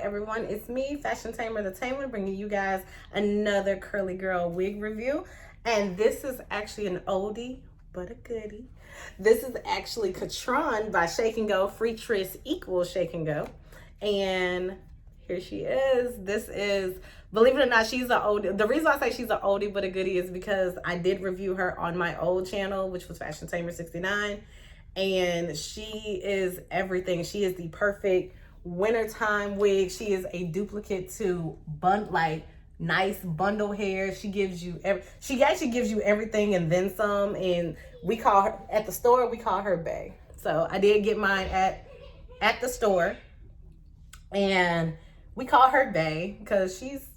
everyone, it's me, Fashion Tamer the Tamer, bringing you guys another curly girl wig review. And this is actually an oldie but a goodie. This is actually Kitron by Shake and Go. Freetress equals Shake and Go. And here she is. This is, believe it or not, she's an oldie. The reason I say she's an oldie but a goodie is because I did review her on my old channel, which was Fashion Tamer 69. And she is everything. She is the perfect wintertime wig. She is a duplicate to nice bundle hair. She gives you she actually gives you everything and then some. And we call her at the store, we call her Bae. So I did get mine at the store, and we call her Bae because she's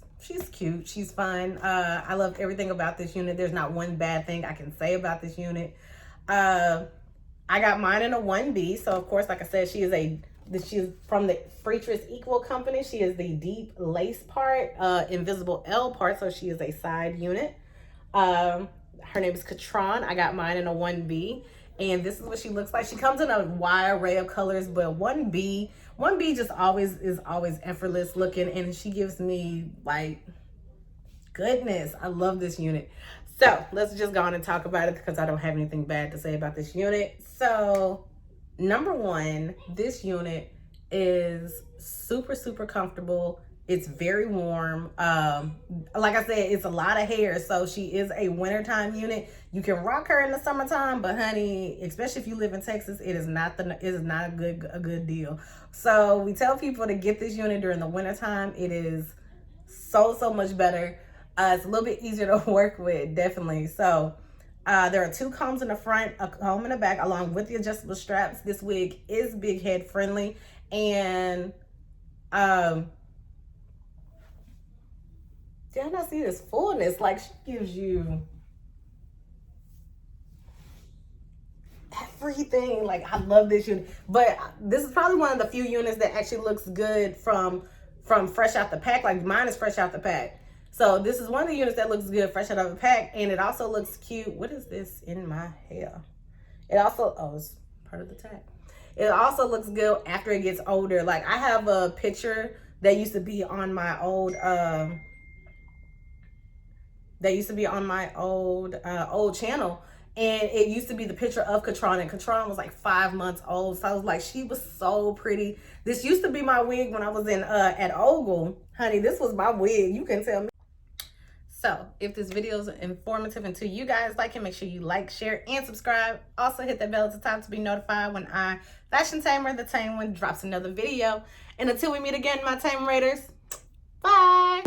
cute, she's fun. I love everything about this unit. There's not one bad thing I can say about this unit. I got mine in a 1B. So of course, like I said, she's from the Freetress Equal company. She is the deep lace part, invisible L part. So she is a side unit. Her name is Kitron. I got mine in a 1B. And this is what she looks like. She comes in a wide array of colors, but 1B just is always effortless looking. And she gives me like goodness. I love this unit. So let's just go on and talk about it because I don't have anything bad to say about this unit. So number one, this unit is super comfortable. It's very warm. Like I said, it's a lot of hair, so she is a wintertime unit. You can rock her in the summertime, but honey, especially if you live in Texas, it is not a good deal. So we tell people to get this unit during the wintertime. It is so much better. It's a little bit easier to work with, definitely. So there are 2 combs in the front, a comb in the back, along with the adjustable straps. This wig is big head friendly, and did I not see this fullness? Like, she gives you everything. Like, I love this unit. But this is probably one of the few units that actually looks good from fresh out the pack. Like, mine is fresh out the pack. So this is one of the units that looks good fresh out of the pack, and it also looks cute. What is this in my hair? It also, oh, it's part of the tag. It also looks good after it gets older. Like, I have a picture that used to be on my old old channel, and it used to be the picture of Kitron, and Kitron was like 5 months old. So I was like, she was so pretty. This used to be my wig when I was in at Ogle. Honey, this was my wig. You can tell me. So if this video is informative and to you guys like it, make sure you like, share, and subscribe. Also hit that bell at the top to be notified when I, Fashion Tamer the Tamer, drops another video. And until we meet again, my Tamer Raiders, bye.